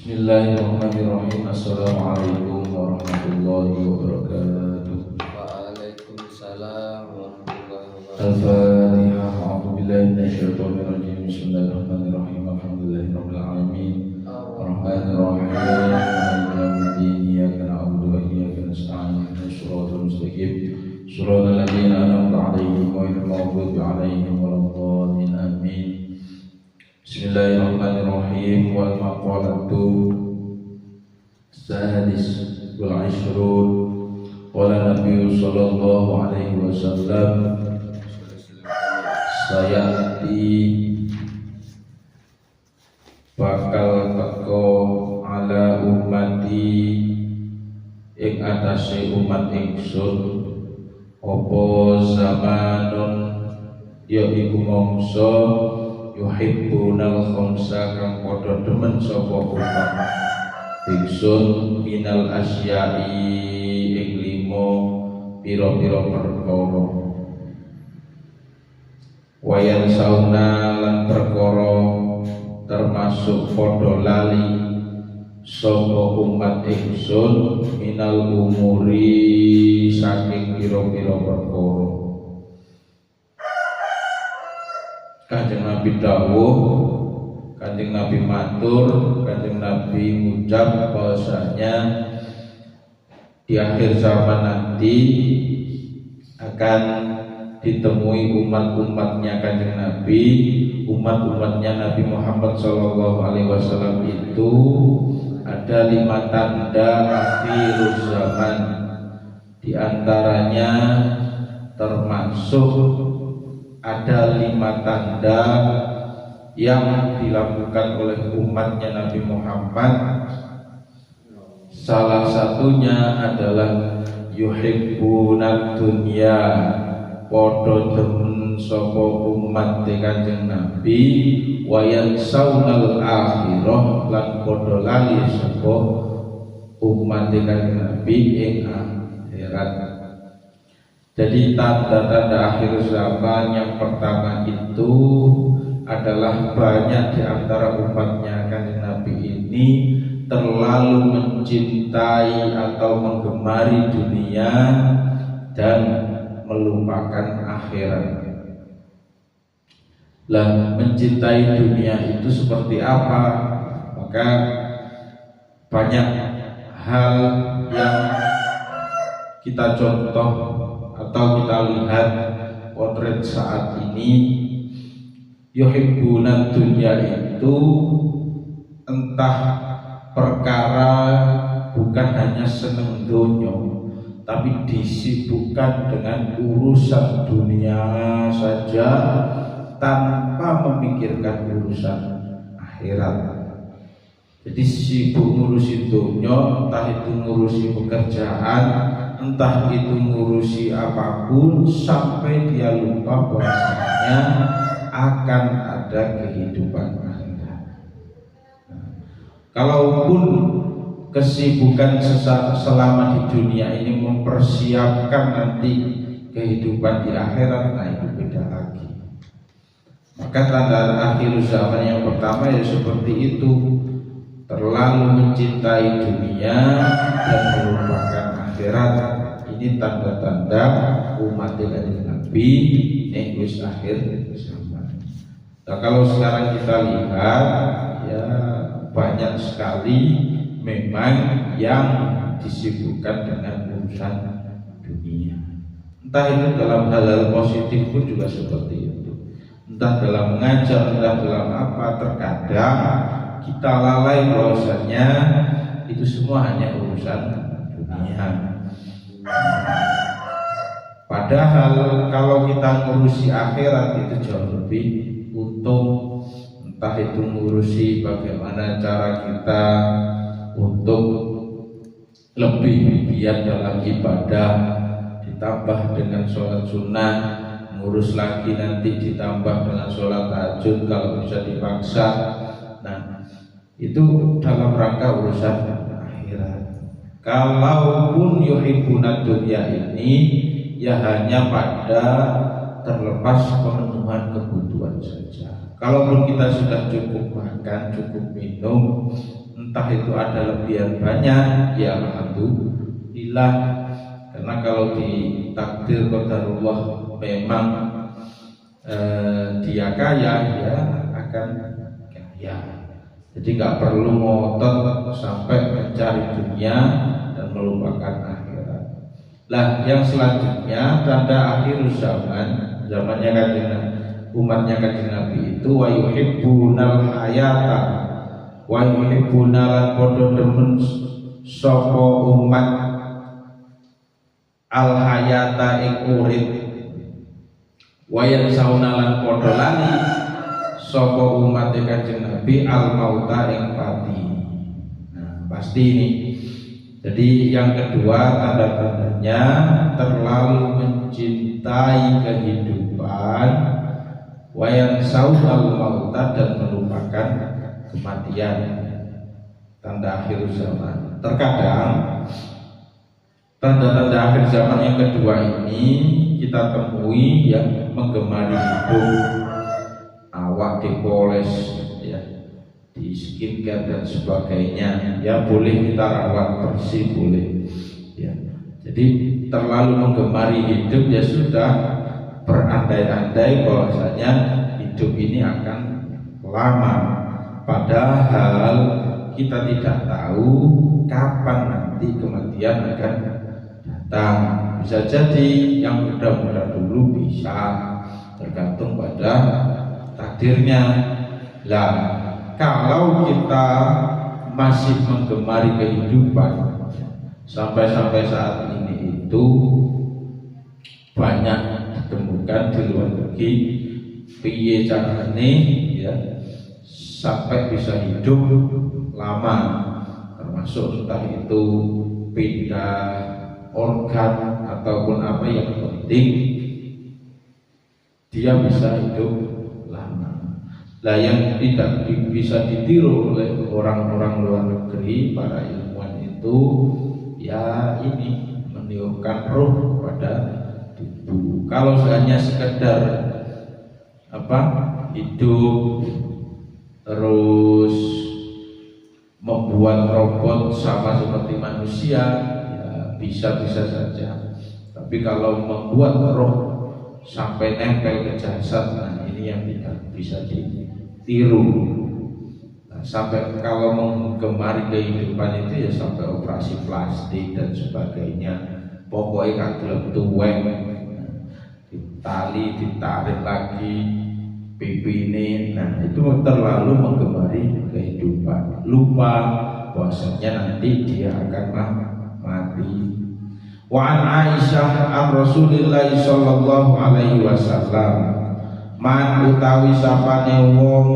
Bismillahirrahmanirrahim. Assalamualaikum warahmatullahi wabarakatuh. Waalaikumsalam warahmatullahi wabarakatuh. Al-Fatihah. A'udzu billahi minasyaitonir rajim. Bismillahirrahmanirrahim. Alhamdulillahirabbil alamin. Arrahmanir rahim. Maliki yaumiddin. Iyyaka na'budu wa iyyaka nasta'in. Ihdinas siratal mustaqim. Shiratal ladzina an'amta 'alaihim ghairil maghdubi 'alaihim waladdallin. Amin. Bismillahirrahmanirrahim. Wal maqalatu sadis wal 'ishrun. Qala Nabi sallallahu alaihi wasallam, sayati bakal teko ala ummati ing atase umat ingsun apa zamanun ya iku mangsa yuhibbunal khamsa kang padha demen sapa umat ingsun minal asyai ing limo pira-pira perkara wayan sauna lan perkara termasuk padha lali sapa umat ingsun minal umuri saking pira-pira perkara. Kanjeng Nabi dawuh, Kanjeng Nabi matur, Kanjeng Nabi ngucap bahwasanya di akhir zaman nanti akan ditemui umat-umatnya Kanjeng Nabi, umat-umatnya Nabi Muhammad SAW itu ada 5 tanda akhir zaman. Di antaranya termasuk ada 5 tanda yang dilakukan oleh umatnya Nabi Muhammad. Salah satunya adalah yuhibbunad dunya, podo demen sapa umat Kanjeng Nabi, wa yansaunal akhirah lan podo lali sapa umat Kanjeng Nabi ing akhirat. Jadi tanda-tanda akhir zaman yang pertama itu adalah banyak di antara umatnya Kanjeng Nabi ini terlalu mencintai atau menggemari dunia dan melupakan akhirat. Lah, mencintai dunia itu seperti apa? Maka banyak hal yang kita contoh atau kita lihat potret saat ini. Yuhibbunad dunya itu entah perkara bukan hanya seneng dunya, tapi disibukkan dengan urusan dunia saja tanpa memikirkan urusan akhirat. Jadi sibuk ngurusi dunia, entah itu ngurusi pekerjaan, entah itu ngurusi apapun, sampai dia lupa bahwasanya akan ada kehidupan akhirat. Kalaupun kesibukan selama di dunia ini mempersiapkan nanti kehidupan di akhirat, nah itu beda lagi. Maka tanda akhir zaman yang pertama ya seperti itu, terlalu mencintai dunia dan melupakan akhirat. Ini tanda-tanda umat Kanjeng Nabi ning wis akhir zaman. Nah, kalau sekarang kita lihat ya banyak sekali memang yang disibukkan dengan urusan dunia. Entah itu dalam hal-hal positif pun juga seperti itu. Entah dalam mengajar, entah dalam apa, terkadang kita lalai bahwasanya itu semua hanya urusan dunia. Padahal kalau kita ngurusi akhirat itu jauh lebih untung. Entah itu ngurusi bagaimana cara kita untuk lebih giat dalam ibadah, ditambah dengan sholat sunnah, ngurus lagi nanti ditambah dengan sholat tahajud kalau bisa dipaksa. Nah, itu dalam rangka urusan akhirat. Kalaupun yuhibbunad dunya ini ya hanya pada terlepas pemenuhan kebutuhan saja. Kalaupun kita sudah cukup makan, cukup minum, entah itu ada lebihan banyak, ya alhamdulillah. Karena kalau di takdir qadarullah memang dia kaya, ya akan kaya. Jadi nggak perlu ngotot sampai mencari dunia dan melupakan akhirat. Lah yang selanjutnya tanda akhir zaman, zamannya kanjeng umatnya kanjeng Nabi itu wa yuhibbunal hayata wa yuhibbuna lan padha demen sapa umat al hayata ing urip wa yasauna lan padha lali sapa umat kanjeng Nabi al mauta ing pati. Nah, pasti ini. Jadi yang kedua tanda-tandanya terlalu mencintai kehidupan wayan saudal mauta dan melupakan kematian. Tanda akhir zaman. Terkadang tanda-tanda akhir zaman yang kedua ini kita temui yang menggemari hidup, awak dipoles, ya, di skincare dan sebagainya. Ya boleh kita rawat bersih, boleh. Ya. Jadi terlalu menggemari hidup, ya sudah berandai-andai bahwasanya hidup ini akan lama, padahal kita tidak tahu kapan nanti kematian akan datang. Bisa jadi yang muda-muda dulu, bisa tergantung pada takdirnya. Lah kalau kita masih menggemari kehidupan sampai saat ini itu banyak ditemukan di luar negeri piye carane, ya, sampai bisa hidup lama, termasuk entah itu pindah organ ataupun apa, yang penting dia bisa hidup lama. Lah yang tidak bisa ditiru oleh orang-orang luar negeri, para ilmuwan itu, ya ini meniupkan roh pada tubuh. Kalau hanya sekedar hidup terus membuat robot sama seperti manusia, ya bisa-bisa saja. Tapi kalau membuat roh sampai nempel ke jasad, nah ini yang tidak bisa ditiru. Nah, sampai kalau menggemari kehidupan itu ya sampai operasi plastik dan sebagainya. Pokoknya kalau tuwek, ditali, ditarik lagi pipine. Nah itu terlalu menggemari kehidupan, lupa bahwasanya nanti dia akan mati. Wa an Aisyah an Rasulillah sallallahu alaihi wasallam, man utawi sapane wong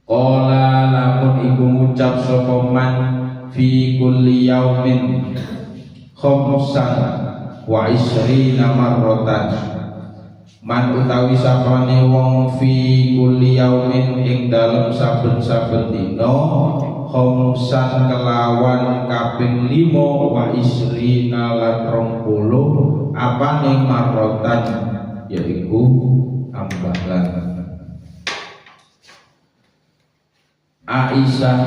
qala lamun iku ngucap sapa man fi kulli yaumin khamsan wa isrina marratan, man utawi sapane wong fi kulli yaumin ing dalem saben-saben dina khamsan kelawan kaping 5 wa isrina lan 20 apane marratan, yaiku ambalan. Aisyah,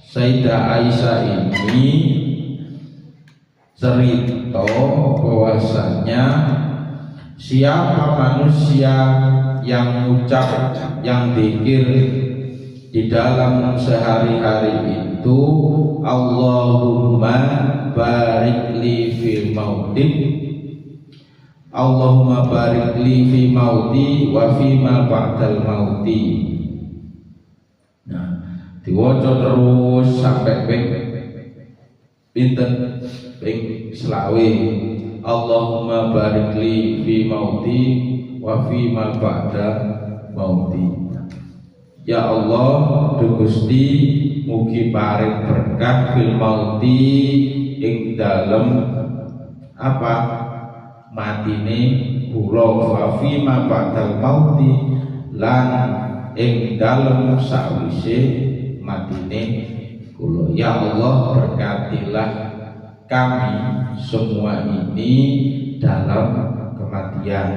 Sayyidah Aisyah ini cerita bahwasanya siapa manusia yang mengucap, yang zikir di dalam sehari-hari itu, Allahumma barik li fi mauti, Allahumma barik li fi mauti wa fi ma ba'dal mauti. Nah, diwaca terus sampai pinten ping selawe. Allahumma barik li fi mauti wa fi ma ba'da mauti. Ya Allah, Gusti mugi paring berkah fil mauti ing dalem matine kula, wa fi ma ba'dal mauti lan ing dalem sawise matine kula. Ya Allah, berkatilah kami semua ini dalam kematian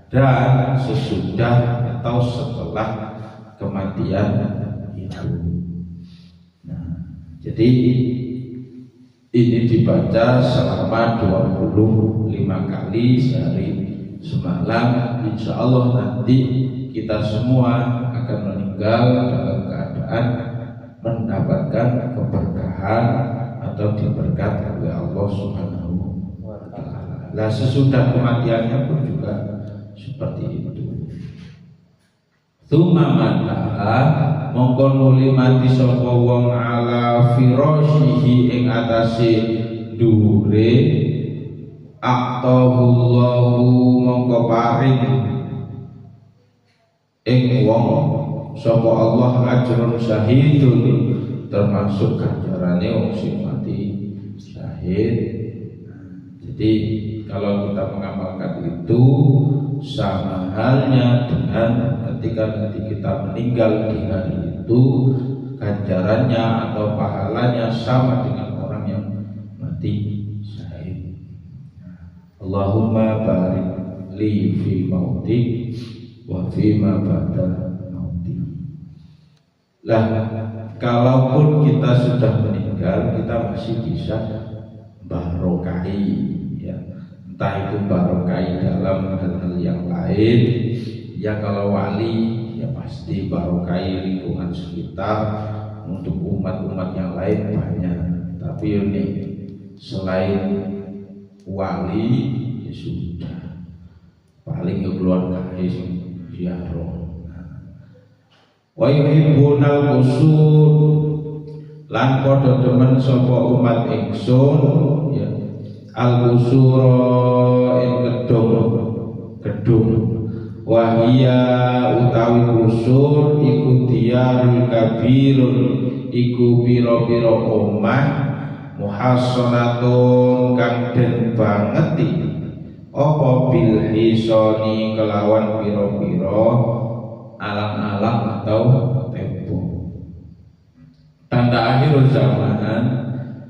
dan sesudah atau setelah kematian ini. itu. Nah, jadi ini dibaca selama 25 kali sehari semalam. Insya Allah nanti kita semua akan meninggal dalam keadaan mendapatkan keberkahan atau diberkati oleh Allah Subhanahu wa Ta'ala. Nah, sesudah kematiannya pun juga seperti itu. Tsumma mata mongko nuli mati sapa wong ala firasyihi ing atase dhuwure aqtahullahu mongko paring ing wong sapa Allah ajrun syahidun, termasuk ganjarane wong sing mati syahid. Jadi kalau kita mengamalkan itu sama halnya dengan ketika nanti kita meninggal di hari itu, ganjarannya atau pahalanya sama dengan orang yang mati syahid. Allahumma barik li fi mauti wa fi ma ba'da mauti. Lah, kalaupun kita sudah meninggal, kita masih bisa barokai, ya. Entah itu barokai dalam hal-hal yang lain. Ya kalau wali ya pasti barokai lingkungan sekitar, untuk umat-umat yang lain banyak. Tapi ini selain wali ya sudah, paling ke keluarga ziarah. Wa yuhibbunal qusur lan padha demen sapa umat ingsun ya al-qusura ing gedung wahia utawi qusur iku diyarul kabirun iku pira-pira omah muhassanatun kang den bangeti apa bil hisani kelawan pira-pira alam-alam atau tempo. Tanda akhir zaman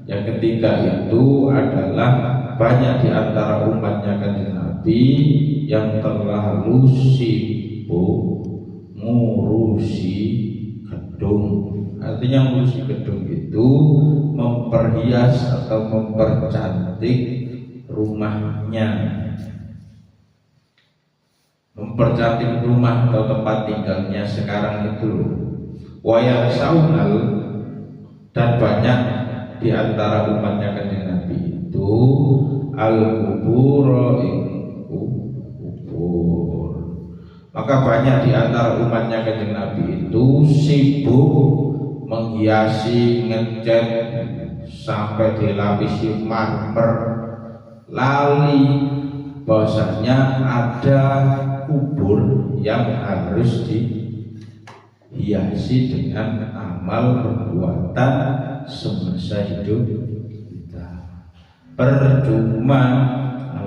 yang ketiga itu adalah banyak di antara umatnya Kanjeng Nabi yang terlalu sibuk ngurusi gedung. Artinya ngurusi gedung itu memperhias atau mempercantik rumahnya, mempercantik rumah atau tempat tinggalnya sekarang itu. Wayang saunal, dan banyak di antara umatnya Kanjeng Nabi itu al-kubur kubur. Maka banyak di antara umatnya Kanjeng Nabi itu sibuk menghiasi, ngecat sampai dilapisi marmer, lali bahwasanya ada kubur yang harus dihiasi dengan amal perbuatan semasa hidup kita. Percuma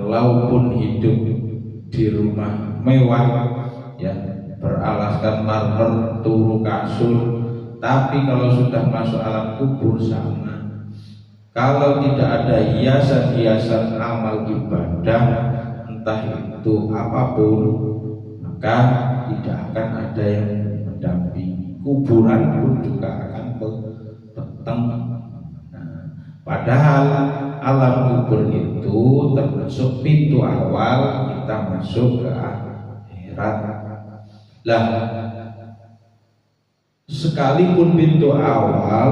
walaupun hidup di rumah mewah ya, beralaskan marmer, turu kasur, tapi kalau sudah masuk alam kubur sama. Kalau tidak ada hiasan-hiasan amal ibadah entah itu apapun, maka tidak akan ada yang mendampingi. Kuburan pun juga akan peteng. Nah, padahal alam kubur itu termasuk pintu awal kita masuk ke akhirat. Lah, sekalipun pintu awal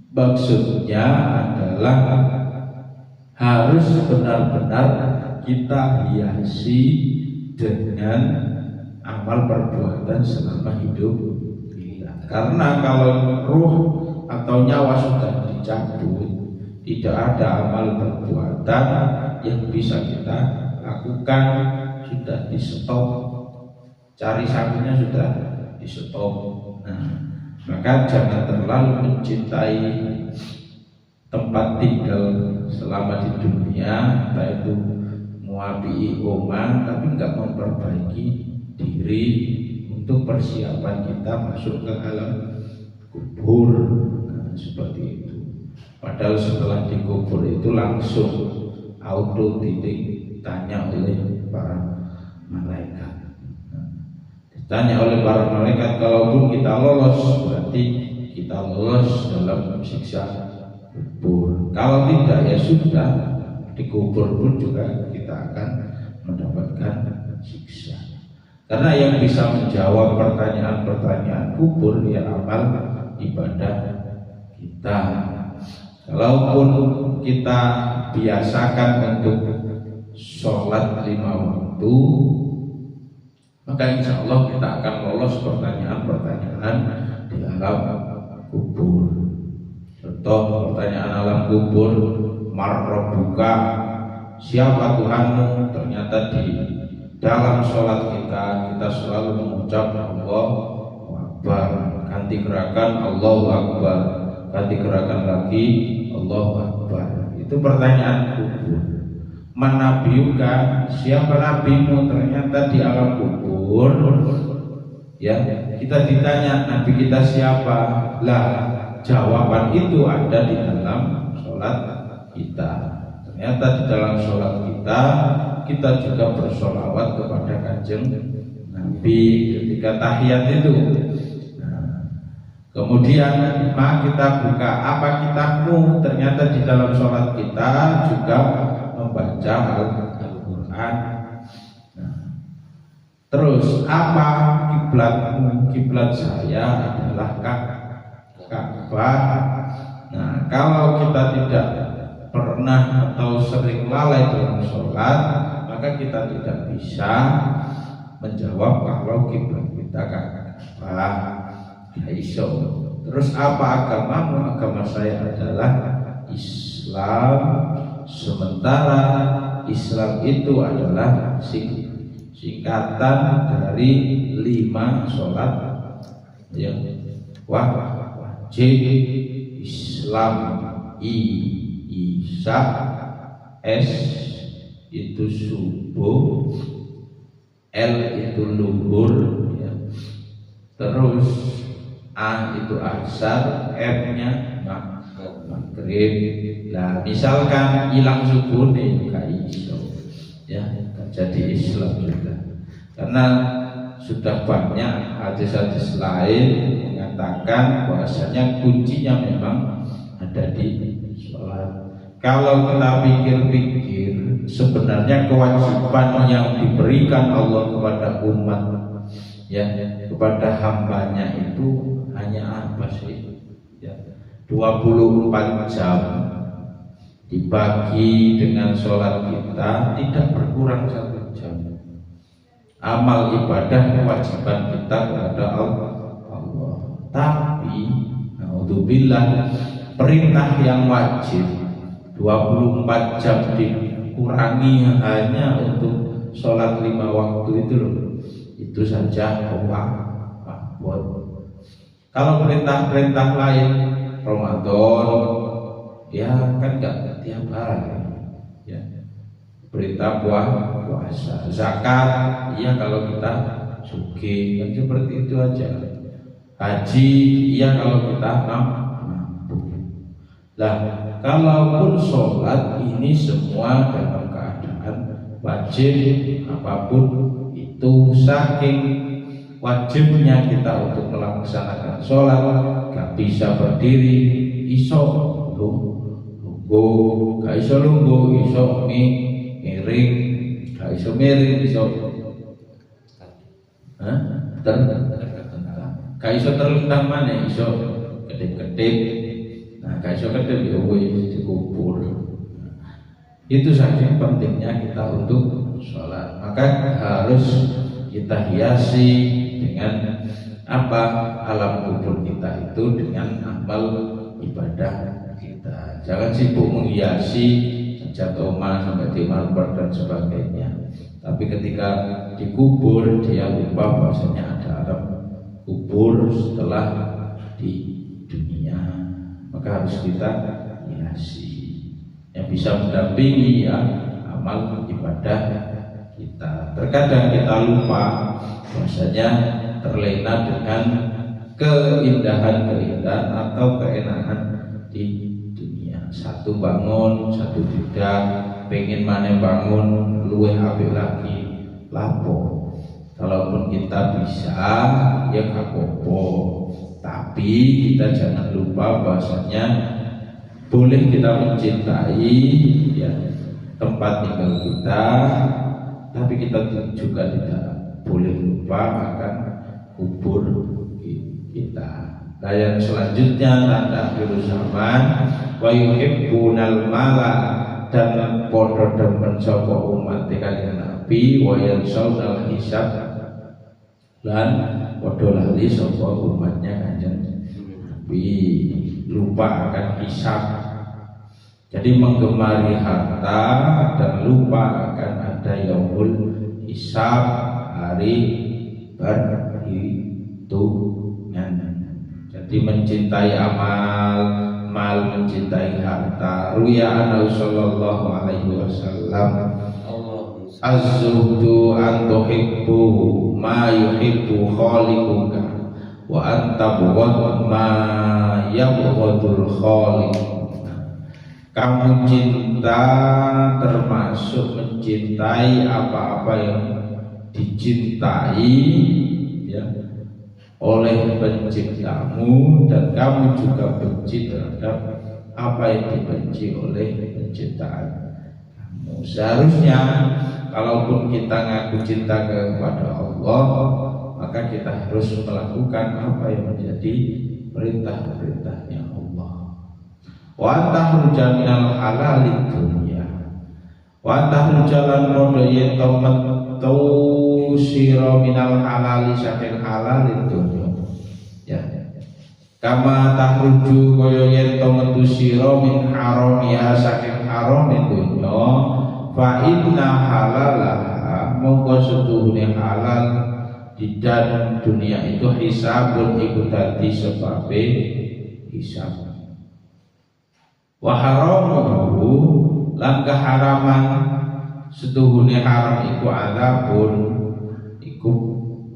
maksudnya adalah harus benar-benar kita hiasi dengan amal perbuatan selama hidup kita. Karena kalau ruh atau nyawa sudah dicabut, tidak ada amal perbuatan yang bisa kita lakukan, sudah di stop, cari sapinya sudah di stop. Nah, maka jangan terlalu mencintai tempat tinggal selama di dunia, entah itu muabi omah, tapi enggak memperbaiki diri untuk persiapan kita masuk ke alam kubur. Nah, seperti itu. Padahal setelah dikubur itu langsung auto ditanya oleh para malaikat. Tanya oleh para malaikat, kalaupun kita lolos berarti kita lolos dalam siksa kubur. Kalau tidak ya sudah, dikubur pun juga kita akan mendapatkan siksa. Karena yang bisa menjawab pertanyaan-pertanyaan kubur ya amal ibadah kita. Kalaupun kita biasakan untuk sholat 5 waktu, maka insya Allah kita akan lolos pertanyaan-pertanyaan di alam kubur. Contoh pertanyaan alam kubur, marrobuka, siapa Tuhanmu? Ternyata di dalam sholat kita selalu mengucap Allahu Akbar, ganti gerakan Allahu Akbar, ganti gerakan lagi Allahu Akbar. Itu pertanyaan kubur. Manabiuka, siapa nabimu? Ternyata di alam kubur ya kita ditanya nabi kita siapa. Lah jawaban itu ada di dalam sholat kita. Ternyata di dalam sholat kita juga bersolawat kepada Kanjeng Nabi ketika tahiyat itu. Kemudian kita buka apa kitabmu? Ternyata di dalam sholat kita juga membaca Al-Quran. Terus apa kiblatmu? Kiblat saya adalah Ka'bah. Nah, kalau kita tidak pernah atau sering lalai dalam sholat, maka kita tidak bisa menjawab kalau kiblat kita Ka'bah. Terus apa agamamu? Agama saya adalah Islam. Sementara Islam itu adalah singkatan dari 5 sholat yang wajib. Islam, Isya, S itu subuh, L itu luhur ya. Terus A itu asar, M-nya maghrib. Nah, misalkan hilang subuh nih gak iso ya, jadi Islam juga. Karena sudah banyak hadis-hadis lain mengatakan bahwasanya kuncinya memang ada di sholat. Kalau kita pikir-pikir, sebenarnya kewajiban yang diberikan Allah kepada umat ya, kepada hambanya itu hanya apa sih ya, 24 jam dibagi dengan sholat kita tidak berkurang 1 jam. Amal ibadah kewajiban kita kepada Allah. Tapi naudzubillah, perintah yang wajib 24 jam dikurangi hanya untuk sholat 5 waktu itu loh, itu saja Allah. Kalau perintah-perintah lain, Ramadan ya kan enggak tiap hari ya. Perintah puasa, zakat ya kalau kita sugih kan seperti itu aja. Haji ya kalau kita mampu. Lah kalaupun sholat ini semua dalam keadaan wajib, apapun itu, saking wajibnya kita untuk melaksanakan sholat, gak bisa berdiri, iso lungguh, gak iso lungguh, iso miring, gak iso miring, iso gak iso terlentang mana, iso kedip-kedip. Nah gak iso kedip ya wis dikubur. Itu saja pentingnya kita untuk sholat. Maka harus kita hiasi dengan apa, alam kubur kita itu dengan amal ibadah kita. Jangan sibuk menghiasi cat oma sampai di marmer dan sebagainya. Tapi ketika dikubur dia lupa bahwasanya ada alam kubur setelah di dunia. Maka harus kita hiasi. Yang bisa mendampingi ya amal ibadah kita. Terkadang kita lupa bahwasanya terlena dengan keindahan-keindahan atau keenakan di dunia. Satu bangun, satu tidak, pengen mana bangun luweh apik lagi lapo. Kalaupun kita bisa, ya gak apa-apa. Tapi kita jangan lupa bahwasanya boleh kita mencintai ya tempat tinggal kita, tapi kita juga tidak boleh lupa akan kubur kita. Nah, yang selanjutnya tanda akhir zaman wa yuhibbunal mala, dan podo demen sapa umat kanjeng Nabi wa yansaunal hisab, lan podo lali sapa umatnya kanjeng Nabi lupa akan hisab. Jadi menggemari harta dan lupa akan ada yaumul hisab, hari perhitungan. Jadi mencintai amal, mencintai harta. Ruya anna sallallahu alaihi wasallam az-zuhdu an tuhibbu ma yuhibbu khaliquka wa an tabghad ma yabghadul khaliq. Kamu cinta termasuk mencintai apa-apa yang dicintai ya oleh penciptamu, dan kamu juga benci terhadap apa yang dibenci oleh penciptaan kamu. Seharusnya kalaupun kita ngaku cinta kepada Allah, maka kita harus melakukan apa yang menjadi perintah-perintahnya Allah. Wa tahruja minal halal dunya, wa tahruja lan podo yen to metu sira minal halal saking halal dunya ya. Kama tahruju kaya yen to metu sira min haram ya saking haram dunya, fa inna halalaha mongko setuhune halal di dalam dunia itu hisabun iku dadi sebabe hisab. Wa haramuhu lan keharaman setuhune haram iku azabun iku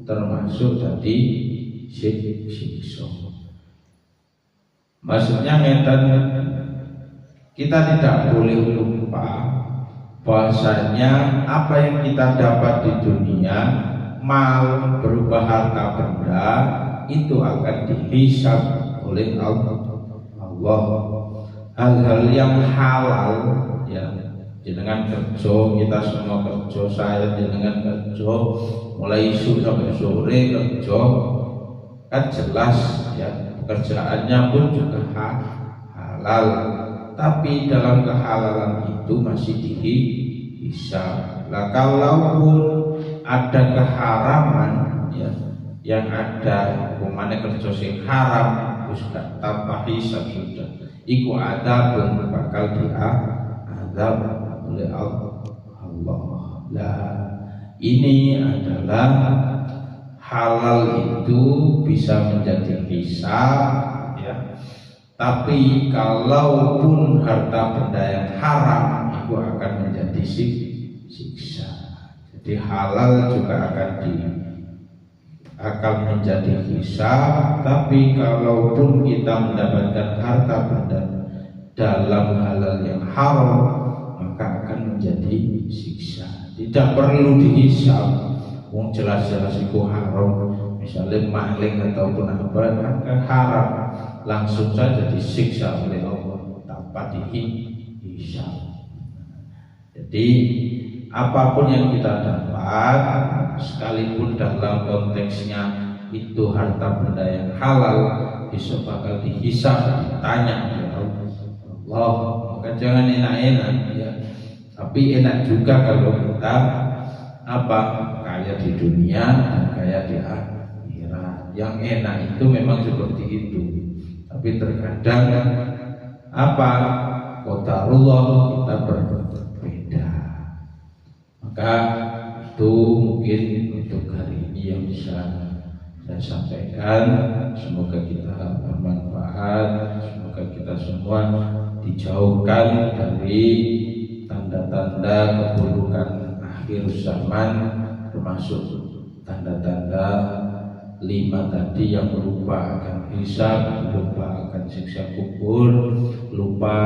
termasuk jadi siksa. Maksudnya ngeten, kita tidak boleh lupa bahwasanya apa yang kita dapat di dunia, mal berupa harta benda, itu akan dihisab oleh Allah. Hal-hal yang halal ya, jenengan kerja, kita semua kerja, saya jenengan kerja mulai isu sampai sore kerja, kan jelas ya, pekerjaannya pun juga halal, tapi dalam kehalalan itu masih dihisab. Nah, kalaupun ada keharaman ya, yang ada hukumannya kerja sing haram, sudah tanpa hisab sudah, iku adabun bakal diazab oleh Allah. Nah, ini adalah halal itu bisa menjadi hisab ya. Tapi kalaupun harta benda yang haram itu akan menjadi siksa. Jadi halal juga akan menjadi hisab, tapi kalaupun kita mendapatkan harta benda dalam halal yang haram, maka akan menjadi siksa. Tidak perlu dihisab, wong jelas-jelas itu haram. Misalnya maling ataupun apa, maka haram, langsung saja disiksa oleh Allah tanpa dihisab. Jadi apapun yang kita dapat, sekalipun dalam konteksnya itu harta benda yang halal, besok bakal dihisab, ditanya oleh Allah. Maka jangan enak-enak ya, tapi enak juga kalau kita kaya di dunia dan kaya di akhirat. Yang enak itu memang seperti itu, tapi terkadang qadarullah kita berbeda. Maka itu mungkin untuk hari ini yang bisa saya sampaikan. Semoga kita bermanfaat, semoga kita semua dijauhkan dari tanda-tanda keburukan akhir zaman, termasuk tanda-tanda 5 tadi yang lupa akan hisab, lupa akan siksa kubur, lupa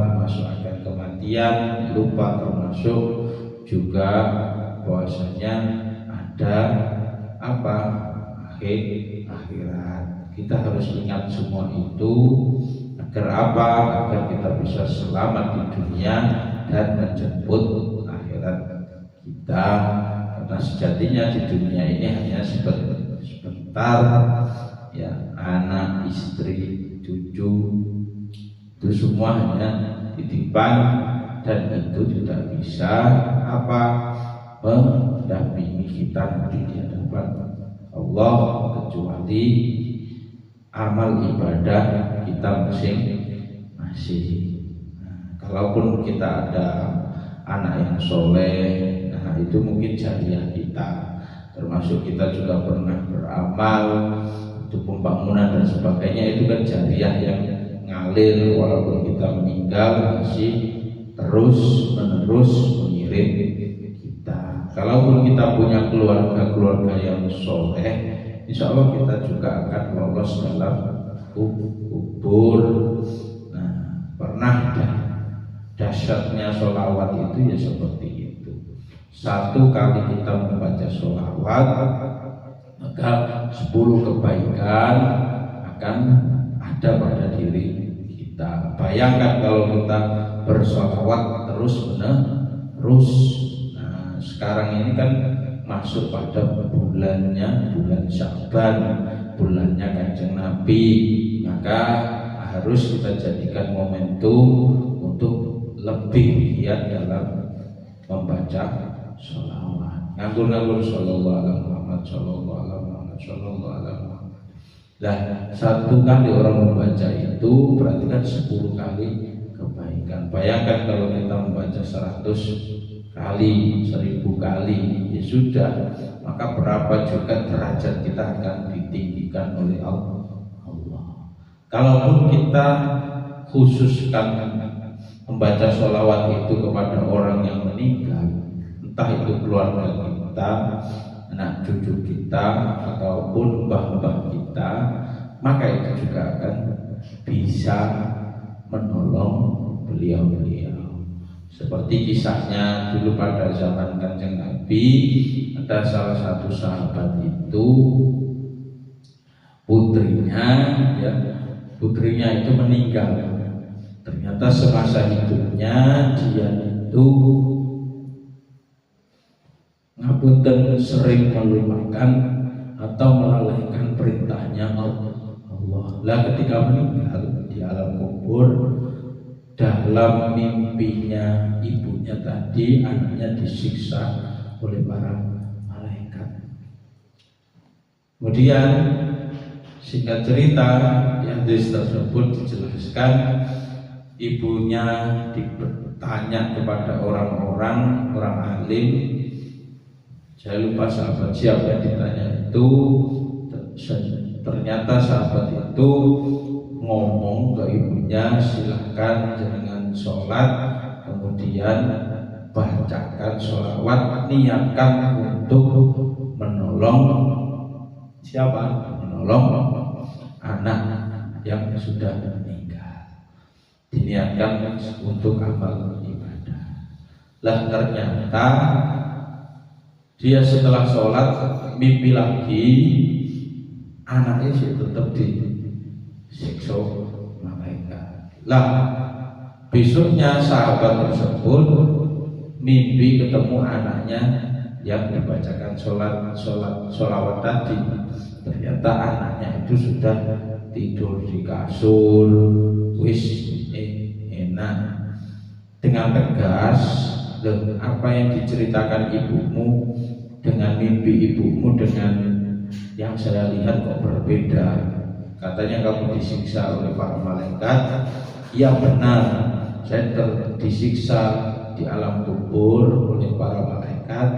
termasuk akan kematian, lupa termasuk juga bahwasanya ada apa? Akhirat. Kita harus ingat semua itu agar apa? Agar kita bisa selamat di dunia dan menjemput akhirat kita. Karena sejatinya di dunia ini hanya sebentar, ya, anak, istri, cucu itu semua hanya titipan, dan itu tidak bisa apa? Mendampingi kita nanti di hadapan Allah, kecuali amal ibadah kita masing-masing. Kalaupun kita ada anak yang soleh, nah itu mungkin jariah kita. Termasuk kita juga pernah beramal untuk pembangunan dan sebagainya, itu kan jariah yang ngalir, walaupun kita meninggal masih terus menerus mengirim kita. Kalaupun kita punya keluarga yang soleh, insya Allah kita juga akan lolos dalam kubur. Nah, pernah dahsyatnya sholawat itu ya seperti itu. Satu kali kita membaca sholawat, maka 10 kebaikan akan ada pada diri kita. Bayangkan kalau kita bersholawat terus menerus. Nah, sekarang ini kan masuk pada bulan Sya'ban, bulannya Kanjeng Nabi, maka harus kita jadikan momentum untuk lebih giat dalam membaca sholawat. Nganggur shollallahu alaihi Muhammad, shollallahu alaihi Muhammad, shollallahu alaihi Muhammad. Nah, satu kali orang membaca itu berarti kan 10 kali kebaikan. Bayangkan kalau kita membaca 100 kali, 1000 kali, ya sudah, maka berapa juga derajat kita akan ditinggikan oleh Allah. Kalaupun kita khususkan membaca sholawat itu kepada orang yang meninggal, entah itu keluarga kita, anak cucu kita, ataupun mbah-mbah kita, maka itu juga akan bisa menolong beliau-beliau. Seperti kisahnya dulu pada zaman Kanjeng Nabi, ada salah satu sahabat itu putrinya itu meninggal. Ternyata semasa hidupnya dia itu ngapunten sering melupakan atau melalaikan perintahnya Allah. Lah ketika meninggal di alam kubur, dalam mimpinya ibunya tadi, anaknya disiksa oleh para malaikat. Kemudian singkat cerita, di hadis tersebut dijelaskan ibunya ditanya kepada orang alim, saya lupa sahabat siapa yang ditanya itu. Ternyata sahabat itu ngomong ke ibunya, silahkan jangan sholat, kemudian bacakan sholawat, niatkan untuk menolong siapa? Menolong anak yang sudah meninggal, diniatkan untuk amal ibadah. Lah ternyata dia setelah sholat mimpi lagi, anaknya sih tetap disiksa malaikat. Lah besoknya sahabat tersebut mimpi ketemu anaknya yang dibacakan sholawat tadi. Ternyata anaknya itu sudah tidur di kasur, wis enak. Dengan tegas, loh, apa yang diceritakan ibumu dengan mimpi ibumu dengan yang saya lihat kok berbeda. Katanya kamu disiksa oleh para malaikat. Ya benar, saya disiksa di alam kubur oleh para malaikat,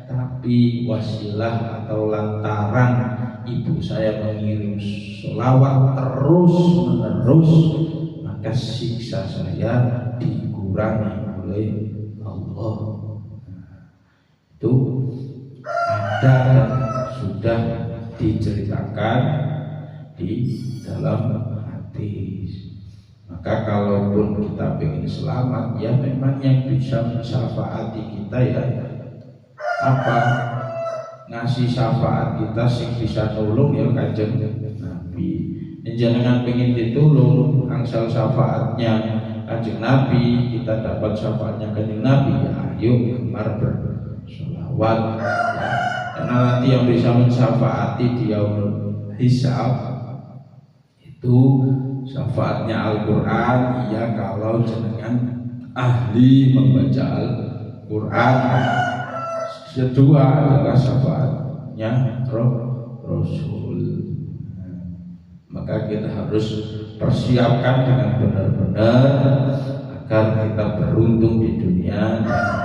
tapi wasilah atau lantaran ibu saya mengirim sholawat terus menerus, maka siksa saya dikurangi oleh Allah. Itu ada dan sudah diceritakan di dalam hadis. Maka kalaupun kita ingin selamat, ya memang yang bisa mensyafaati kita ya apa? ngasih syafaat kita sing bisa nulung ya Kanjeng Nabi. Jenengan pengen ditulung angsal syafaatnya Kanjeng Nabi, kita dapat syafaatnya Kanjeng Nabi, ya ayo gemar bersolawat ya. Karena nanti yang bisa mensyafaati di yaumul hisab itu syafaatnya Al-Quran. Ya kalau jenengan ahli membaca Al-Quran. Kedua adalah syafaatnya Rasul. Maka kita harus persiapkan dengan benar-benar agar kita beruntung di dunia dan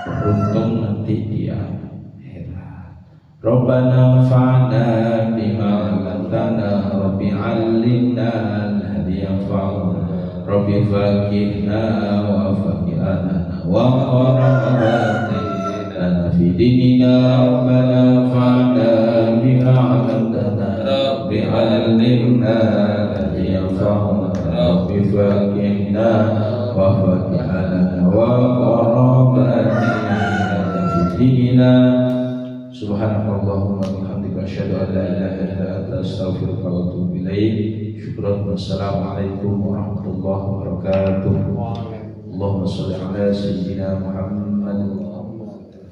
beruntung nanti di akhirat. Rabbana fa'na bima 'allamtana rabbi 'allimna alladhi yanfa'una rabbi faqihna wa faqihna wa qara'na fi dinina rabbana fa'na bima 'allamtana rabbi 'allimna alladhi yanfa'una rabbi faqihna wa faqihna wa qara'na fi dinina. Subhanallahumma wa bihamdika asyhadu an la ilaha illa anta astaghfiruka wa atubu ilaik. Syukran. Wassalamualaikum warahmatullahi wabarakatuh. Allahumma shalli ala sayyidina Muhammad